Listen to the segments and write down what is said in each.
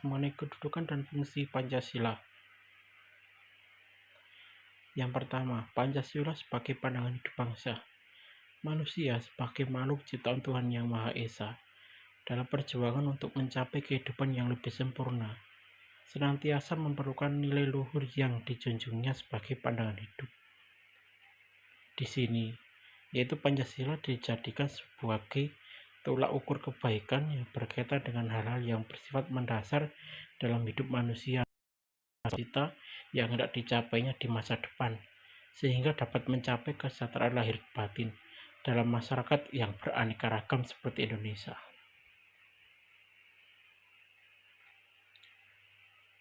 mengenai kedudukan dan fungsi Pancasila. Yang pertama, Pancasila sebagai pandangan hidup bangsa. Manusia sebagai makhluk ciptaan Tuhan Yang Maha Esa dalam perjuangan untuk mencapai kehidupan yang lebih sempurna, senantiasa memerlukan nilai luhur yang dijunjungnya sebagai pandangan hidup. Di sini, yaitu Pancasila dijadikan sebagai tolak ukur kebaikan yang berkaitan dengan hal-hal yang bersifat mendasar dalam hidup manusia, cita yang hendak dicapainya di masa depan, sehingga dapat mencapai kesejahteraan lahir batin dalam masyarakat yang beraneka ragam seperti Indonesia.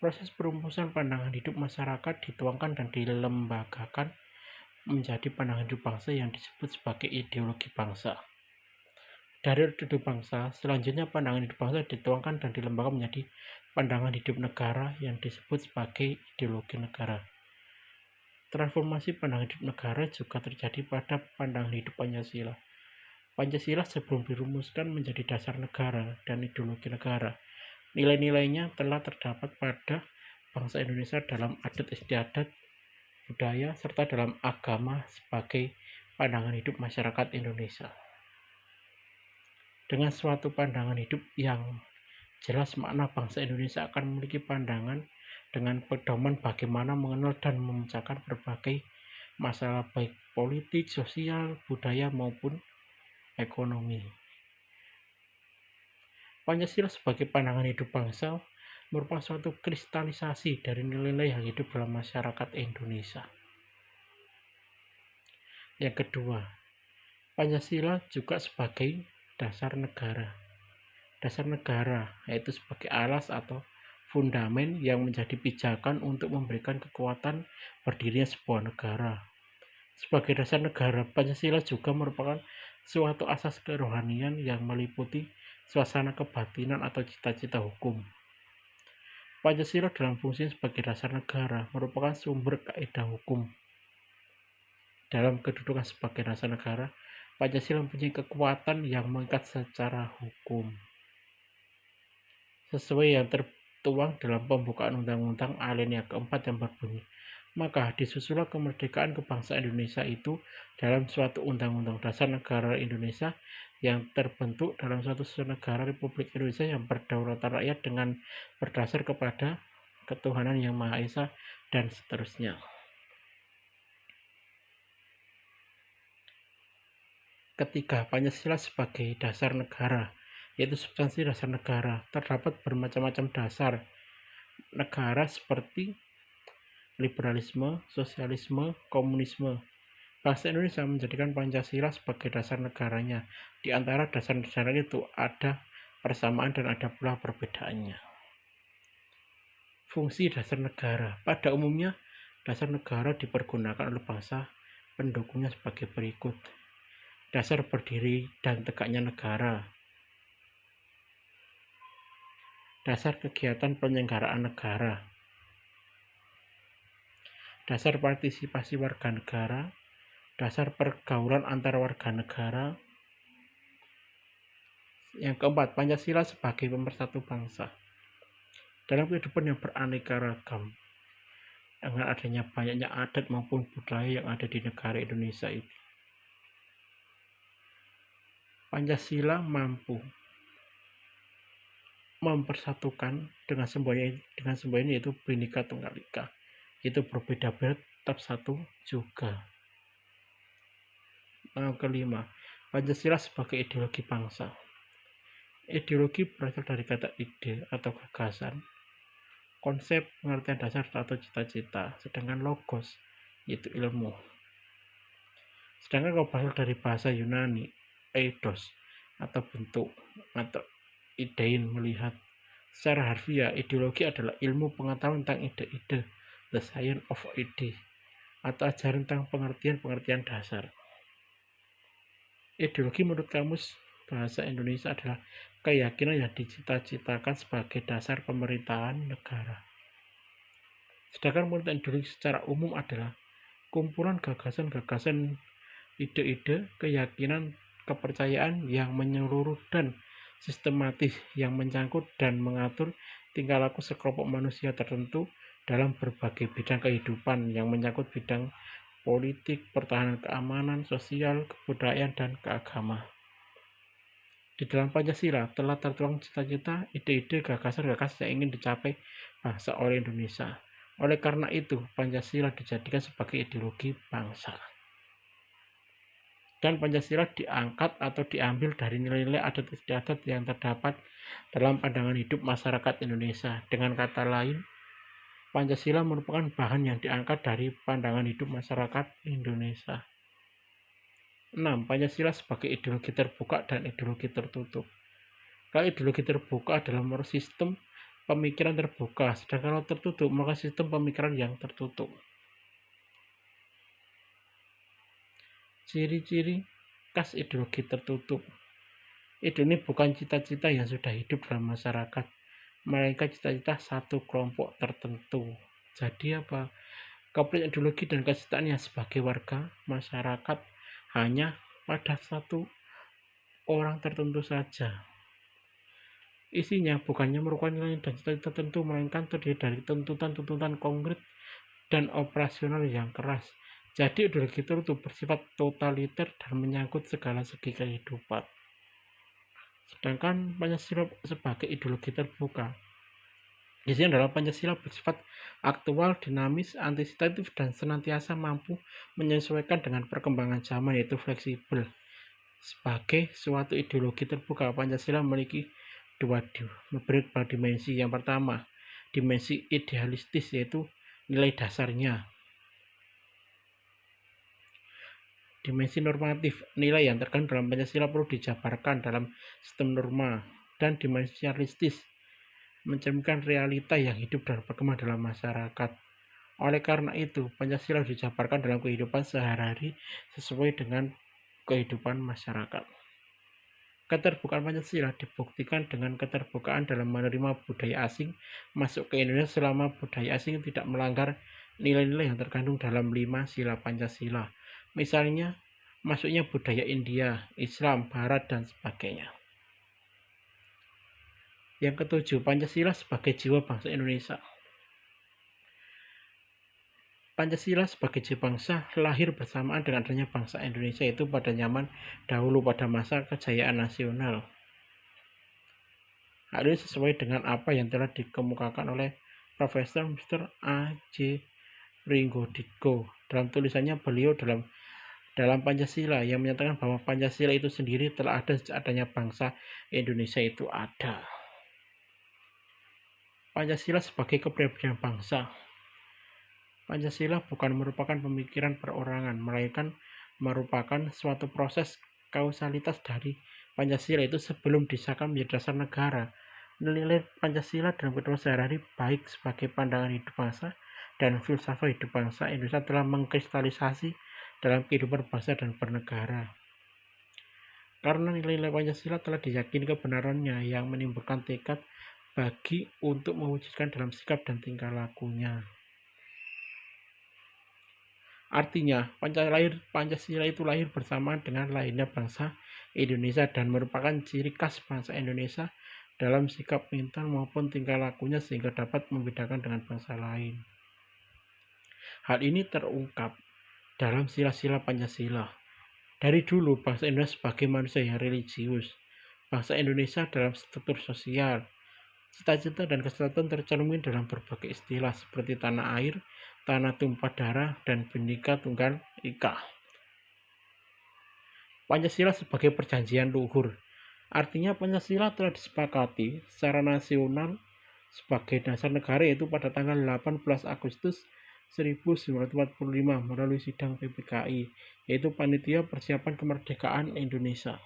Proses perumusan pandangan hidup masyarakat dituangkan dan dilembagakan menjadi pandangan hidup bangsa yang disebut sebagai ideologi bangsa. Dari hidup bangsa, selanjutnya pandangan hidup bangsa dituangkan dan dilembagakan menjadi pandangan hidup negara yang disebut sebagai ideologi negara. Transformasi pandangan hidup negara juga terjadi pada pandangan hidup Pancasila. Pancasila sebelum dirumuskan menjadi dasar negara dan ideologi negara. Nilai-nilainya telah terdapat pada bangsa Indonesia dalam adat istiadat, budaya, serta dalam agama sebagai pandangan hidup masyarakat Indonesia. Dengan suatu pandangan hidup yang jelas, makna bangsa Indonesia akan memiliki pandangan dengan pedoman bagaimana mengenal dan memecahkan berbagai masalah baik politik, sosial, budaya maupun ekonomi. Pancasila sebagai pandangan hidup bangsa merupakan suatu kristalisasi dari nilai-nilai yang hidup dalam masyarakat Indonesia. Yang kedua, Pancasila juga sebagai dasar negara. Dasar negara yaitu sebagai alas atau fundamen yang menjadi pijakan untuk memberikan kekuatan berdirinya sebuah negara. Sebagai dasar negara, Pancasila juga merupakan suatu asas kerohanian yang meliputi suasana kebatinan atau cita-cita hukum. Pancasila dalam fungsinya sebagai dasar negara merupakan sumber kaidah hukum. Dalam kedudukan sebagai dasar negara, Pancasila mempunyai kekuatan yang mengikat secara hukum. Sesuai yang tertuang dalam pembukaan Undang-Undang Alinea keempat yang berbunyi, maka disusulah kemerdekaan kebangsaan Indonesia itu dalam suatu Undang-Undang Dasar Negara Indonesia yang terbentuk dalam suatu negara Republik Indonesia yang berdaulat rakyat dengan berdasar kepada ketuhanan Yang Maha Esa, dan seterusnya. Ketiga, Pancasila sebagai dasar negara, yaitu substansi dasar negara. Terdapat bermacam-macam dasar negara seperti liberalisme, sosialisme, komunisme. Bangsa Indonesia menjadikan Pancasila sebagai dasar negaranya. Di antara dasar-dasar itu ada persamaan dan ada pula perbedaannya. Fungsi dasar negara. Pada umumnya, dasar negara dipergunakan oleh bangsa pendukungnya sebagai berikut. Dasar berdiri dan tegaknya negara. Dasar kegiatan penyelenggaraan negara. Dasar partisipasi warga negara. Dasar pergaulan antar warga negara. Yang keempat, Pancasila sebagai pemersatu bangsa. Dalam kehidupan yang beraneka ragam, dengan adanya banyaknya adat maupun budaya yang ada di negara Indonesia ini, Pancasila mampu mempersatukan dengan semboyannya yaitu Bhinneka Tunggal Ika, itu berbeda-beda tetap satu juga. Yang kelima, Pancasila sebagai ideologi bangsa. Ideologi berasal dari kata ide atau gagasan, konsep, pengertian dasar atau cita-cita, sedangkan logos yaitu ilmu. Sedangkan kalau berasal dari bahasa Yunani, eidos atau bentuk atau idein melihat. Secara harfiah, ideologi adalah ilmu pengetahuan tentang ide-ide, the science of ide, atau ajaran tentang pengertian-pengertian dasar. Ideologi menurut kamus bahasa Indonesia adalah keyakinan yang dicita-citakan sebagai dasar pemerintahan negara. Sedangkan pengertian ideologi secara umum adalah kumpulan gagasan-gagasan, ide-ide, keyakinan, kepercayaan yang menyeluruh dan sistematis yang menyangkut dan mengatur tingkah laku sekelompok manusia tertentu dalam berbagai bidang kehidupan yang menyangkut bidang politik, pertahanan keamanan, sosial, kebudayaan, dan keagamaan. Di dalam Pancasila telah tertuang cita-cita, ide-ide, gagasan-gagasan yang ingin dicapai bangsa oleh Indonesia. Oleh karena itu, Pancasila dijadikan sebagai ideologi bangsa. Dan Pancasila diangkat atau diambil dari nilai-nilai adat istiadat yang terdapat dalam pandangan hidup masyarakat Indonesia. Dengan kata lain, Pancasila merupakan bahan yang diangkat dari pandangan hidup masyarakat Indonesia. 6. Pancasila sebagai ideologi terbuka dan ideologi tertutup. Kalau ideologi terbuka adalah sistem pemikiran terbuka, sedangkan kalau tertutup maka sistem pemikiran yang tertutup. Ciri-ciri khas ideologi tertutup. Ini bukan cita-cita yang sudah hidup dalam masyarakat, melainkan cita-cita satu kelompok tertentu. Jadi apa? Konflik ideologi dan kecintaan yang sebagai warga masyarakat hanya pada satu orang tertentu saja. Isinya bukannya merupakan nilai dan cita-cita tertentu, melainkan terdiri dari tuntutan-tuntutan konkret dan operasional yang keras. Jadi ideologi tertutup bersifat totaliter dan menyangkut segala segi kehidupan. Sedangkan Pancasila sebagai ideologi terbuka, isinya adalah Pancasila bersifat aktual, dinamis, antisipatif, dan senantiasa mampu menyesuaikan dengan perkembangan zaman, yaitu fleksibel. Sebagai suatu ideologi terbuka, Pancasila memiliki dua dimensi. Yang pertama, dimensi idealistis, yaitu nilai dasarnya. Dimensi normatif, nilai yang terkandung dalam Pancasila perlu dijabarkan dalam sistem norma. Dan dimensi realistis, mencerminkan realita yang hidup dan berkembang dalam masyarakat. Oleh karena itu, Pancasila dijabarkan dalam kehidupan sehari-hari sesuai dengan kehidupan masyarakat. Keterbukaan Pancasila dibuktikan dengan keterbukaan dalam menerima budaya asing masuk ke Indonesia selama budaya asing tidak melanggar nilai-nilai yang terkandung dalam 5 sila Pancasila. Misalnya, masuknya budaya India, Islam, Barat, dan sebagainya. Yang ketujuh, Pancasila sebagai jiwa bangsa Indonesia. Pancasila sebagai jiwa bangsa lahir bersamaan dengan adanya bangsa Indonesia, itu pada zaman dahulu pada masa kejayaan nasional. Hal ini sesuai dengan apa yang telah dikemukakan oleh Profesor Mr. A.J. Pringgodiko dalam tulisannya beliau dalam Pancasila, yang menyatakan bahwa Pancasila itu sendiri telah ada sejak adanya bangsa Indonesia itu ada. Pancasila sebagai kepribadian bangsa. Pancasila bukan merupakan pemikiran perorangan, melainkan merupakan suatu proses kausalitas dari Pancasila itu sebelum disahkan menjadi dasar negara. Nilai Pancasila dalam kehidupan sehari-hari, baik sebagai pandangan hidup bangsa dan filsafat hidup bangsa Indonesia, telah mengkristalisasi dalam kehidupan bangsa dan bernegara. Karena nilai-nilai Pancasila telah diyakini kebenarannya yang menimbulkan tekad bagi untuk mewujudkan dalam sikap dan tingkah lakunya. Artinya, Pancasila itu lahir bersamaan dengan lahirnya bangsa Indonesia dan merupakan ciri khas bangsa Indonesia dalam sikap mental maupun tingkah lakunya sehingga dapat membedakan dengan bangsa lain. Hal ini terungkap dalam sila-sila Pancasila. Dari dulu, bangsa Indonesia sebagai manusia yang religius. Bangsa Indonesia dalam struktur sosial, cita-cita dan kesatuan tercermin dalam berbagai istilah seperti tanah air, tanah tumpah darah, dan Bhinneka Tunggal Ika. Pancasila sebagai perjanjian luhur. Artinya Pancasila telah disepakati secara nasional sebagai dasar negara, yaitu pada tanggal 18 Agustus 1945 melalui sidang PPKI, yaitu Panitia Persiapan Kemerdekaan Indonesia.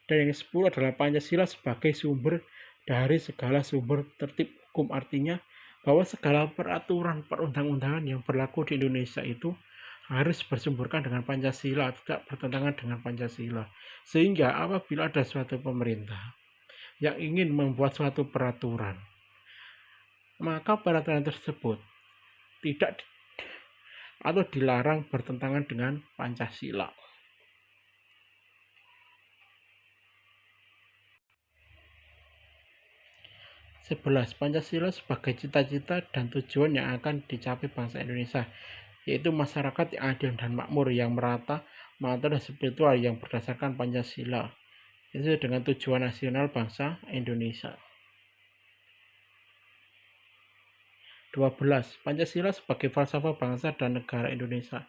Dan yang ke-10 adalah Pancasila sebagai sumber dari segala sumber tertib hukum. Artinya bahwa segala peraturan perundang-undangan yang berlaku di Indonesia itu harus bersumberkan dengan Pancasila, tidak bertentangan dengan Pancasila. Sehingga apabila ada suatu pemerintah yang ingin membuat suatu peraturan, maka peraturan tersebut tidak atau dilarang bertentangan dengan Pancasila. 11. Pancasila sebagai cita-cita dan tujuan yang akan dicapai bangsa Indonesia, yaitu masyarakat yang adil dan makmur, yang merata, makmur dan spiritual yang berdasarkan Pancasila. Itu dengan tujuan nasional bangsa Indonesia. 12. Pancasila sebagai falsafah bangsa dan negara Indonesia.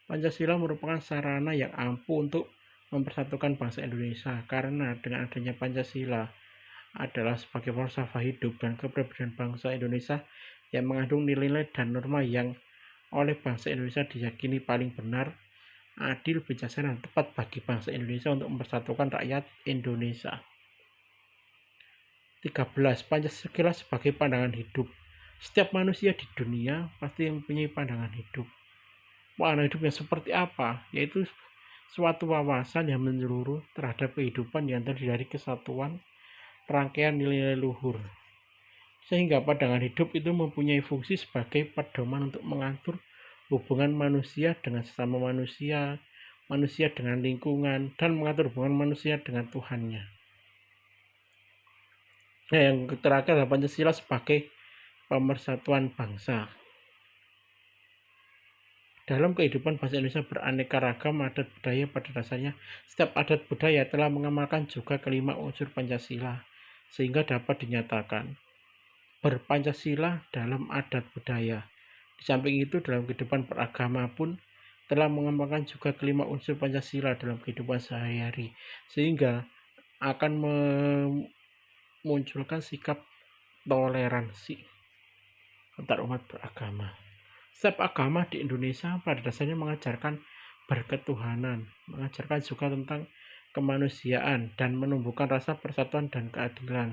Pancasila merupakan sarana yang ampuh untuk mempersatukan bangsa Indonesia, karena dengan adanya Pancasila adalah sebagai falsafah hidup dan kepribadian bangsa Indonesia yang mengandung nilai-nilai dan norma yang oleh bangsa Indonesia diyakini paling benar, adil, bijaksana, dan tepat bagi bangsa Indonesia untuk mempersatukan rakyat Indonesia. 13. Pancasila sebagai pandangan hidup. Setiap manusia di dunia pasti mempunyai pandangan hidup. Pandangan hidup yang seperti apa? Yaitu suatu wawasan yang menyeluruh terhadap kehidupan yang terdiri dari kesatuan, rangkaian nilai-nilai luhur, sehingga pandangan hidup itu mempunyai fungsi sebagai pedoman untuk mengatur hubungan manusia dengan sesama manusia, manusia dengan lingkungan, dan mengatur hubungan manusia dengan Tuhannya. Nah, yang terakhir adalah Pancasila sebagai pemersatuan bangsa. Dalam kehidupan bangsa Indonesia beraneka ragam adat budaya, pada dasarnya setiap adat budaya telah mengamalkan juga kelima unsur Pancasila, sehingga dapat dinyatakan berpancasila dalam adat budaya. Di samping itu, dalam kehidupan beragama pun telah mengamalkan juga kelima unsur Pancasila dalam kehidupan sehari-hari, sehingga akan memunculkan sikap toleransi antar umat beragama. Setiap agama di Indonesia pada dasarnya mengajarkan berketuhanan, mengajarkan juga tentang kemanusiaan, dan menumbuhkan rasa persatuan dan keadilan.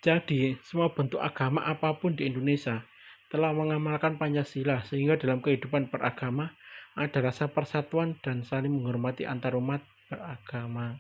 Jadi, semua bentuk agama apapun di Indonesia telah mengamalkan Pancasila, sehingga dalam kehidupan beragama ada rasa persatuan dan saling menghormati antar umat beragama.